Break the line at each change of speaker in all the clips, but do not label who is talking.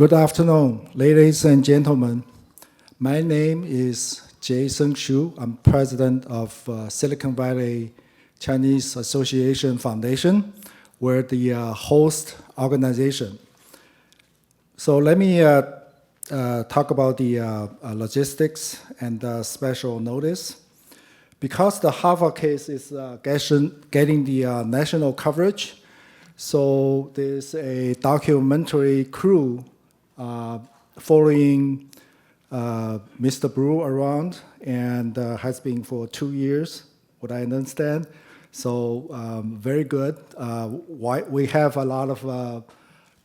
Good afternoon, ladies and gentlemen. My name is Jason Xu. I'm president of Silicon Valley Chinese Association Foundation. We're the host organization. So let me talk about the logistics and the special notice. Because the Harvard case is getting the national coverage, so there's a documentary crew following Mr. Brew around, and has been for 2 years, what I understand. So very good. We have a lot of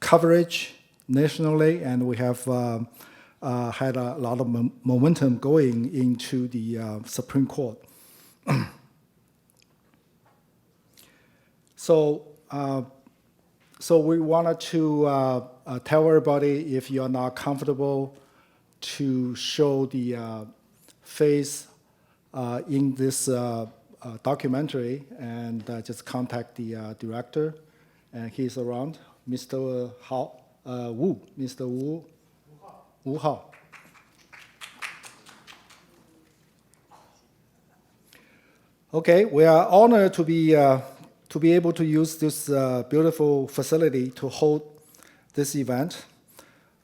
coverage nationally, and we have had a lot of momentum going into the Supreme Court. So we wanted to tell everybody, if you're not comfortable to show the face in this documentary, and just contact the director, and he's around, Mr. Wu, Mr. Wu Hao. Okay, we are honored to be able to use this beautiful facility to hold this event.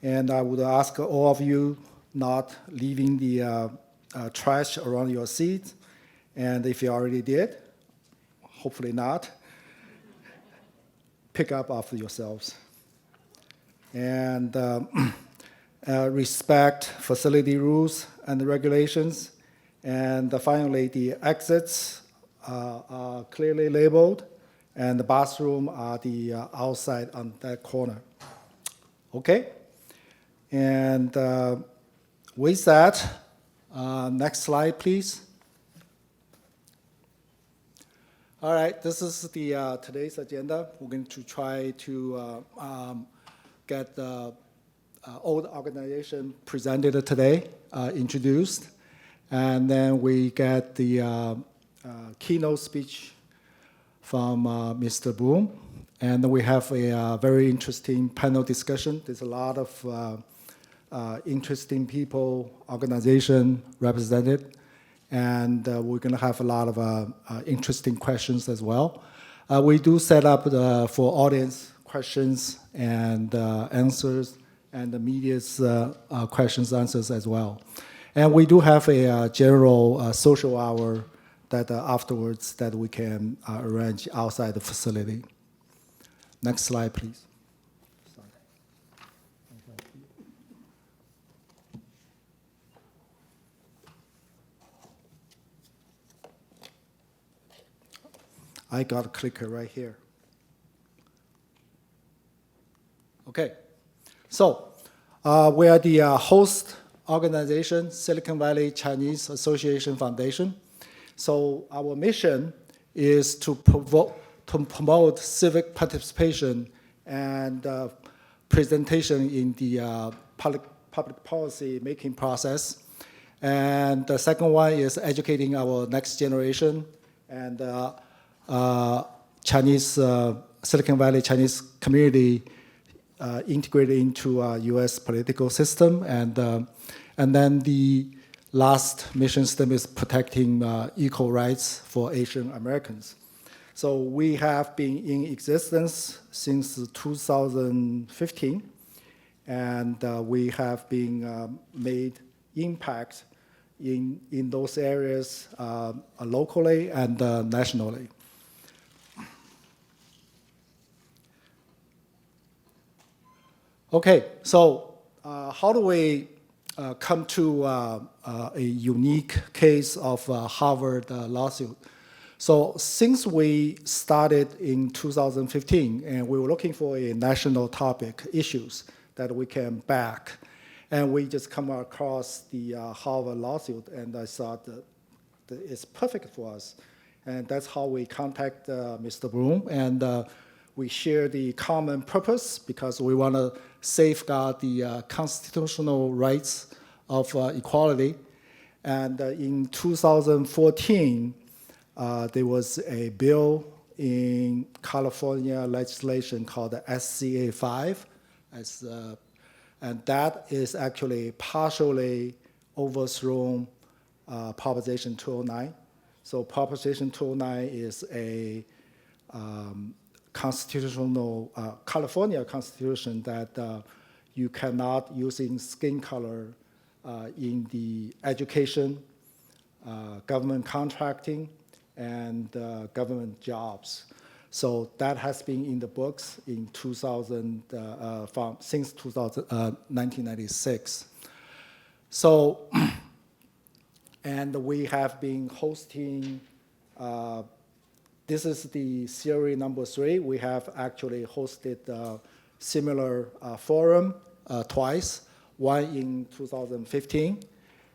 And I would ask all of you not leaving the trash around your seat. And if you already did, hopefully not, pick up after yourselves. And respect facility rules and regulations. And finally, the exits are clearly labeled, and the bathroom are the outside on that corner. Okay? And with that, next slide, please. All right, this is the today's agenda. We're going to try to get all the organization presented today, introduced, and then we get the keynote speech from Mr. Boom, and we have a very interesting panel discussion. There's a lot of interesting people, organization represented, and we're going to have a lot of interesting questions as well. We do set up for audience questions and answers, and the media's questions, answers as well. And we do have a general social hour that afterwards that we can arrange outside the facility. Next slide, please. Sorry. I got a clicker right here. Okay, so we are the host organization, Silicon Valley Chinese Association Foundation. So our mission is to promote civic participation and presentation in the public policy making process. And the second one is educating our next generation and Chinese, Silicon Valley Chinese community integrated into US political system. And then the last mission statement is protecting equal rights for Asian Americans. So we have been in existence since 2015, and we have been made impact in those areas locally and nationally. Okay, so how do we come to a unique case of Harvard lawsuit? So since we started in 2015, and we were looking for a national topic, issues that we can back, and we just come across the Harvard lawsuit, and I thought that it's perfect for us. And that's how we contact Mr. Bloom, and we share the common purpose because we want to safeguard the constitutional rights of equality. And in 2014, there was a bill in California legislation called the SCA 5, as And that is actually partially overthrown Proposition 209. So Proposition 209 is a constitutional, California constitution that you cannot using skin color in the education, government contracting, and government jobs. So that has been in the books in 2000, since 1996. So, and we have been hosting, this is the series number 3. We have actually hosted a similar forum twice, one in 2015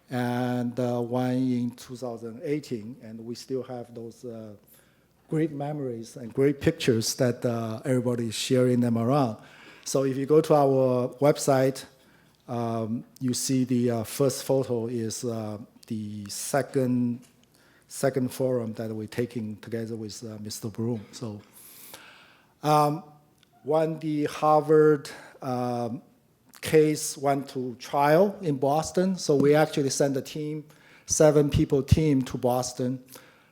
and one in 2018. And we still have those great memories and great pictures that everybody is sharing them around. So if you go to our website, you see the first photo is the second forum that we're taking together with Mr. Bloom. So when the Harvard case went to trial in Boston, so we actually sent a team, 7-people team to Boston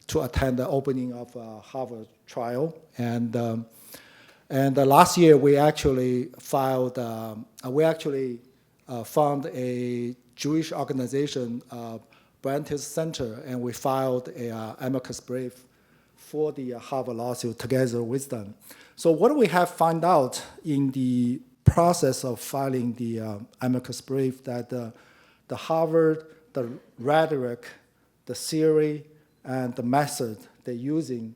to attend the opening of Harvard trial. And last year we actually filed, found a Jewish organization, Brantis Center, and we filed a amicus brief for the Harvard lawsuit together with them. So what we have found out in the process of filing the amicus brief that the Harvard, the rhetoric, the theory, and the method they're using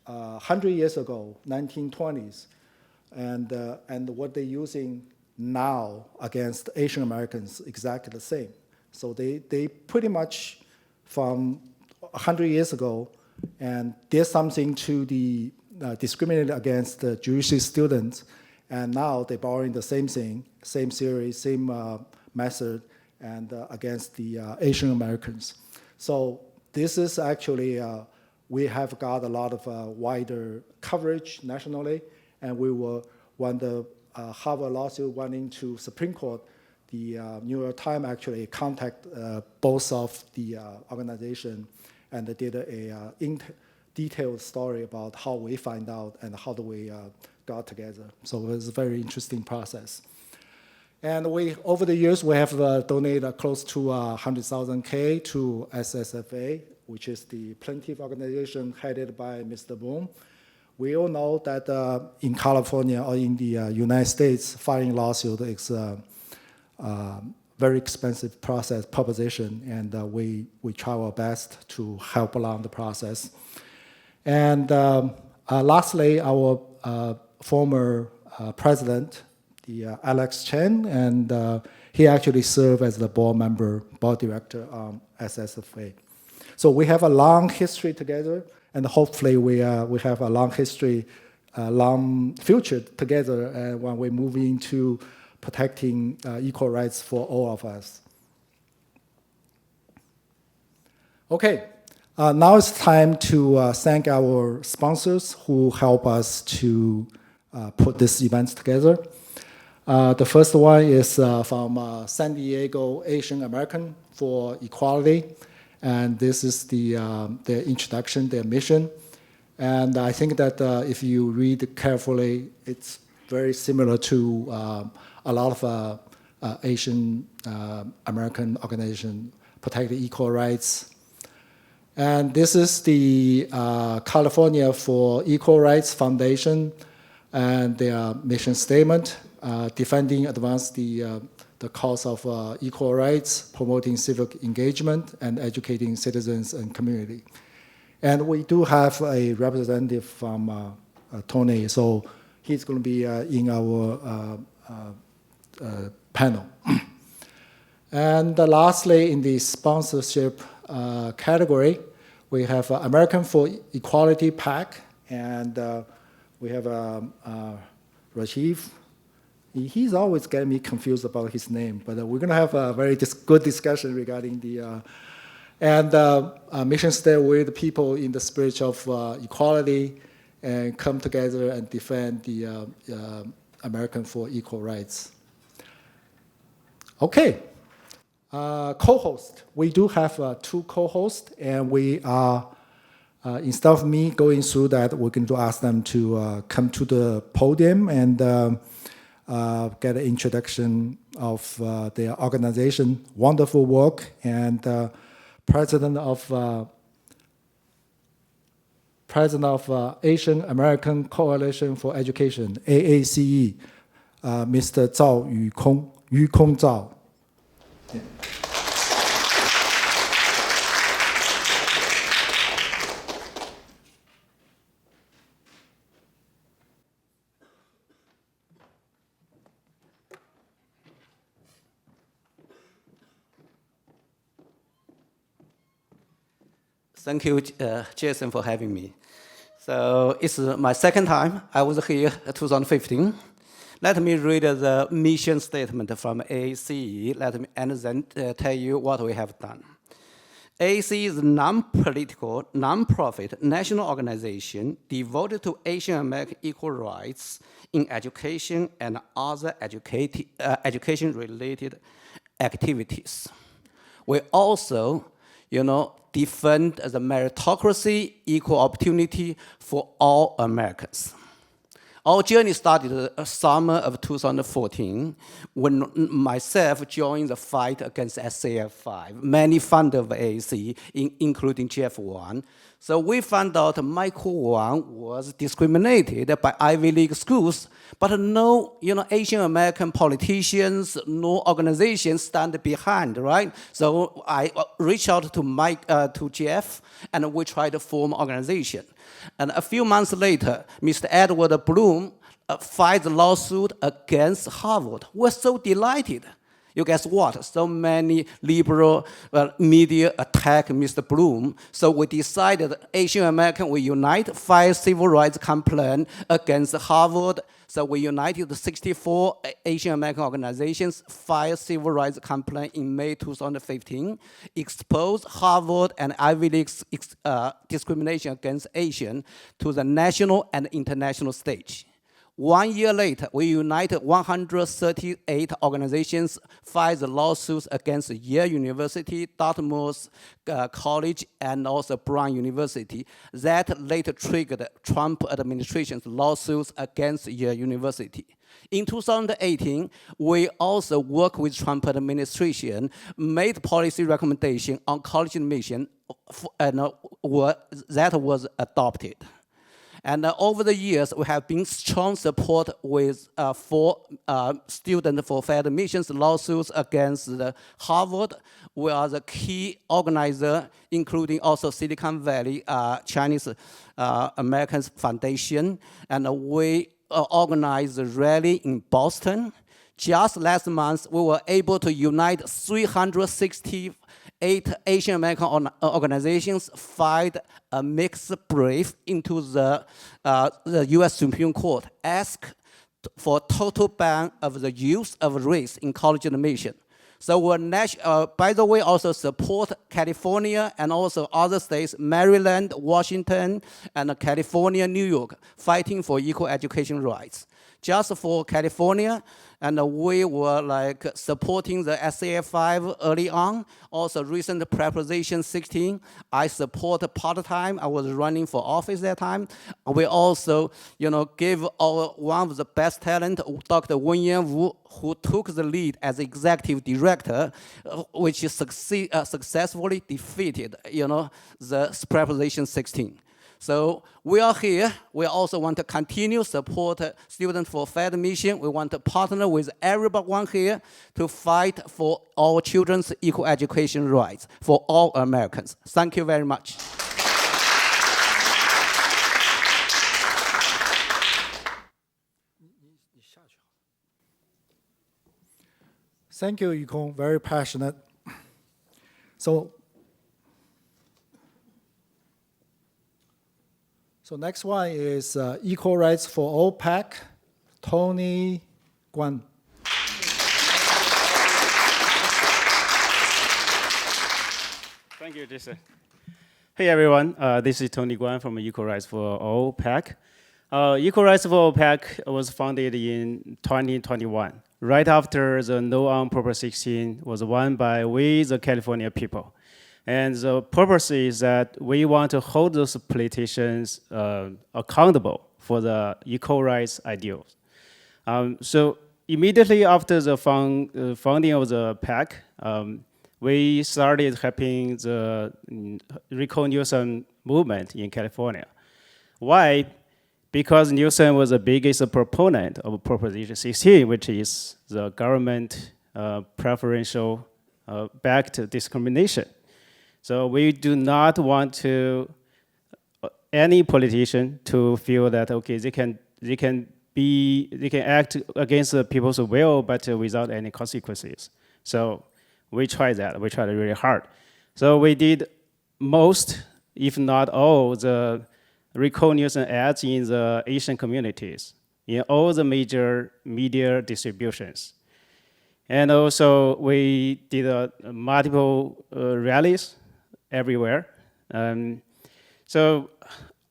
100 years ago, 1920s, and what they're using now against Asian Americans exactly the same. So they pretty much from 100 years ago and did something to the discriminate against the Jewish students, and now they're borrowing the same thing, same theory, same method, and against the Asian Americans. So this is actually, we have got a lot of wider coverage nationally, and we will, when the Harvard lawsuit went into Supreme Court, the New York Times actually contacted both of the organization, and they did a detailed story about how we find out and how do we got together. So it was a very interesting process. And we, over the years, we have donated close to 100,000 K to SSFA, which is the plaintiff organization headed by Mr. Boone. We all know that in California or in the United States, filing lawsuit is a very expensive proposition, and we try our best to help along the process. And lastly, our former president, Alex Chen, and he actually served as the board member, board director on SSFA. So we have a long history together, and hopefully we have a long history, long future together when we move into protecting equal rights for all of us. Okay, now it's time to thank our sponsors who help us to put this event together. The first one is from San Diego Asian American for Equality, and this is their introduction, their mission. And I think that if you read carefully, it's very similar to a lot of Asian American organizations protecting equal rights. And this is the California for Equal Rights Foundation and their mission statement. Defending, advance the cause of equal rights, promoting civic engagement, and educating citizens and community. And we do have a representative from Tony, so he's going to be in our panel. And lastly, in the sponsorship category, we have American for Equality PAC, and we have Rajiv. He's always getting me confused about his name, but we're going to have a very good discussion regarding the mission stay with people in the spirit of equality and come together and defend the American for Equal Rights. Okay. Co-host. We do have 2 co-hosts, and we are, instead of me going through that, we're going to ask them to come to the podium and get an introduction of their organization, wonderful work, and president of Asian American Coalition for Education, AACE, Mr. Zhao Yukong Zhao. Yeah.
Thank you, Jason, for having me. So it's my second time. I was here in 2015. Let me read the mission statement from AACE, and then tell you what we have done. AACE is a non-political, non-profit national organization devoted to Asian American equal rights in education and other education-related activities. We also, defend the meritocracy, equal opportunity for all Americans. Our journey started summer of 2014 when myself joined the fight against SAF5. Many founders of AACE, including Jeff Wang. So we found out Michael Wang was discriminated by Ivy League schools, but no, Asian American politicians, no organizations stand behind, right? So I reached out to Jeff, and we tried to form an organization. And a few months later, Mr. Edward Bloom filed a lawsuit against Harvard. We're so delighted. You guess what? So many liberal media attack Mr. Bloom. So we decided Asian American will unite, file civil rights complaint against Harvard. So we united the 64 Asian American organizations, filed civil rights complaint in May 2015, exposed Harvard and Ivy League's discrimination against Asian to the national and international stage. 1 year later, we united 138 organizations, filed lawsuits against Yale University, Dartmouth College, and also Brown University. That later triggered Trump administration's lawsuits against Yale University. In 2018, we also worked with Trump administration, made policy recommendation on college admission, and that was adopted. And over the years, we have been strong support with for students for fair admissions lawsuits against Harvard. We are the key organizer, including also Silicon Valley Chinese American Foundation, and we organized a rally in Boston. Just last month, we were able to unite 368 Asian American organizations, filed a mixed brief into the US Supreme Court, asked for total ban of the use of race in college admission. So we're by the way, also support California and also other states, Maryland, Washington, and California, New York, fighting for equal education rights. Just for California, and we were supporting the SAF5 early on. Also recent Proposition 16, I support part-time. I was running for office that time. We also, gave one of the best talent, Dr. Wenyan Wu, who took the lead as executive director, which successfully defeated, the Proposition 16. So we are here. We also want to continue support students for fair admission. We want to partner with everyone here to fight for all children's equal education rights for all Americans. Thank you very much.
Thank you, Yukong. Very passionate. So next one is Equal Rights for All PAC, Tony Guan.
Thank you, Jason. Hey everyone, this is Tony Guan from Equal Rights for All PAC. Equal Rights for All PAC was founded in 2021. right after the No on Prop 16 was won by we, the California people. And the purpose is that we want to hold those politicians accountable for the equal rights ideals. So immediately after the founding of the PAC, we started helping the Recall Newsom movement in California. Why? Because Newsom was the biggest proponent of Proposition 16, which is the government preferential backed discrimination. So we do not want to any politician to feel that okay they can act against the people's will but without any consequences. So we tried that. We tried really hard. So we did most, if not all, the Recall Newsom ads in the Asian communities in all the major media distributions. And also we did multiple rallies everywhere. So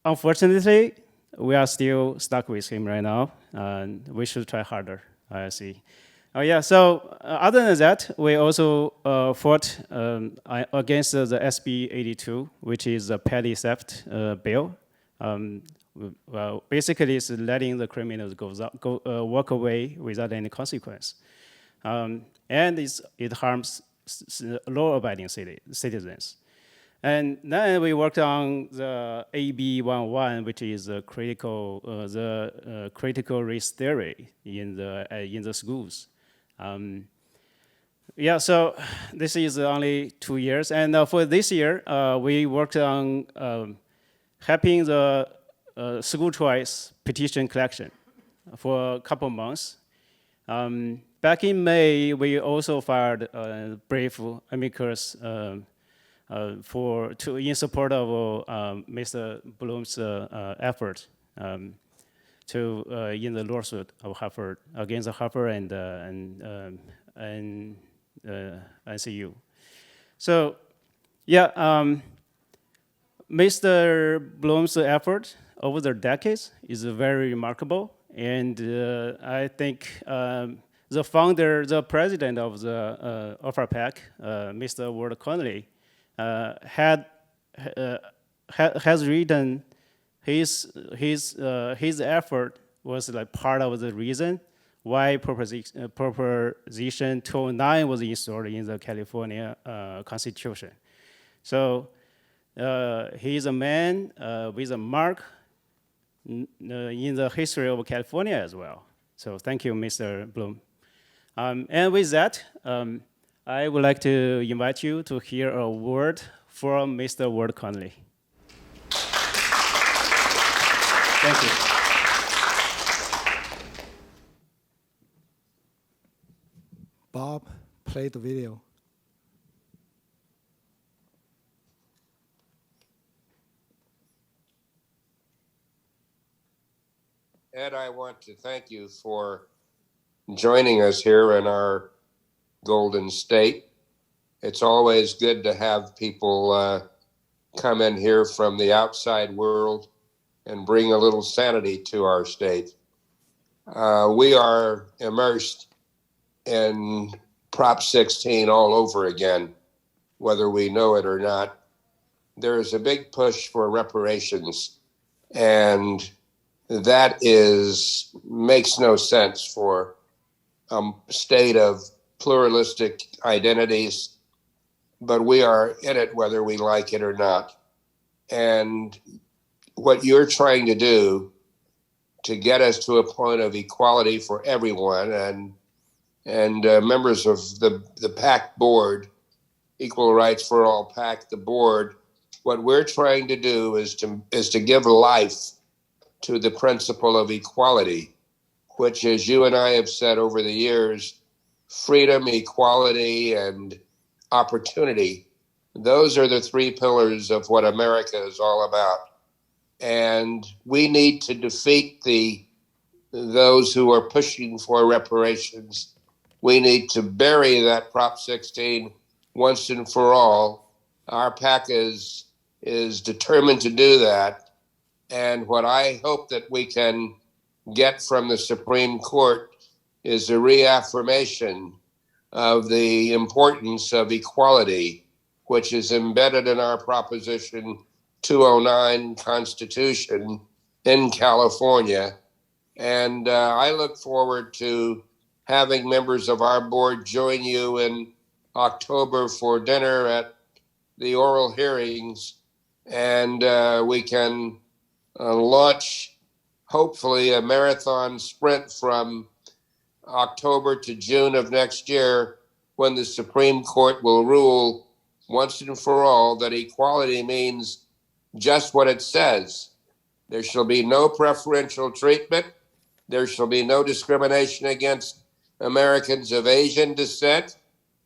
unfortunately, we are still stuck with him right now, and we should try harder, I see. Oh yeah, so other than that, we also fought against the SB 82, which is a petty theft bill. Well, basically, it's letting the criminals walk away without any consequence. And it harms law-abiding citizens. And then we worked on the AB 11, which is the critical race theory in the schools. Yeah, so this is only 2 years. And for this year, we worked on helping the school choice petition collection for a couple months. Back in May, we also filed a brief amicus in support of Mr. Bloom's effort in the lawsuit of Harvard against Harvard and NCU. So, yeah, Mr. Bloom's effort over the decades is very remarkable, and I think the founder, the president of our PAC, Mr. Ward Conley, has written his effort was like part of the reason why Proposition 209 was installed in the California Constitution. So he's a man with a mark in the history of California as well. So thank you, Mr. Bloom. And with that, I would like to invite you to hear a word from Mr. Ward Conley. Thank you.
Bob, play the video.
Ed, I want to thank you for joining us here in our Golden State. It's always good to have people come in here from the outside world and bring a little sanity to our state. We are immersed in Prop 16 all over again, whether we know it or not. There is a big push for reparations, and that makes no sense for a state of pluralistic identities, but we are in it whether we like it or not. And what you're trying to do to get us to a point of equality for everyone and members of the PAC board, Equal Rights for All PAC, the board, what we're trying to do is to give life to the principle of equality, which, as you and I have said over the years, freedom, equality, and opportunity. Those are the three pillars of what America is all about. And we need to defeat those who are pushing for reparations. We need to bury that Prop 16 once and for all. Our PAC is determined to do that. And what I hope that we can get from the Supreme Court is a reaffirmation of the importance of equality, which is embedded in our Proposition 209 Constitution in California. And I look forward to having members of our board join you in October for dinner at the oral hearings, and we can launch, hopefully, a marathon sprint from October to June of next year, when the Supreme Court will rule once and for all that equality means just what it says. There shall be no preferential treatment. There shall be no discrimination against Americans of Asian descent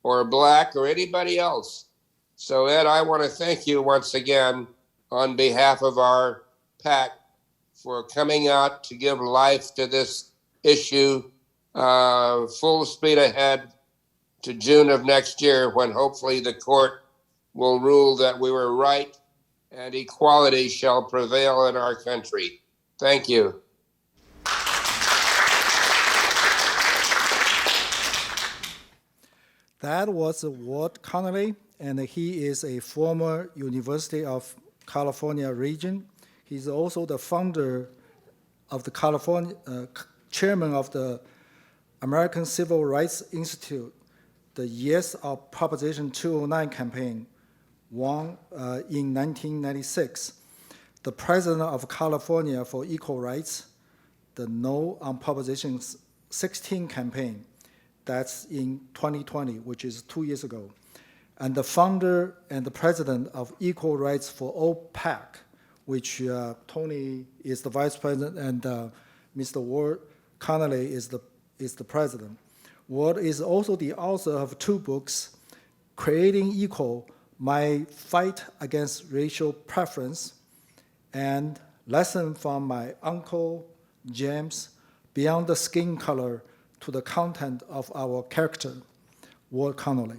or Black or anybody else. So, Ed, I want to thank you once again on behalf of our PAC for coming out to give life to this issue. Full speed ahead to June of next year, when hopefully the court will rule that we were right and equality shall prevail in our country. Thank you.
That was Ward Connolly, and he is a former University of California Regent. He's also the founder of the California, chairman of the American Civil Rights Institute. The Yes of Proposition 209 campaign won in 1996. The president of California for Equal Rights, the No on Proposition 16 campaign. That's in 2020, which is 2 years ago. And the founder and the president of Equal Rights for All PAC, which Tony is the vice president and Mr. Ward Connolly is the president. Ward is also the author of 2 books, Creating Equal, My Fight Against Racial Preference, and Lesson from My Uncle James, Beyond the Skin Color to the Content of Our Character, Ward Connolly.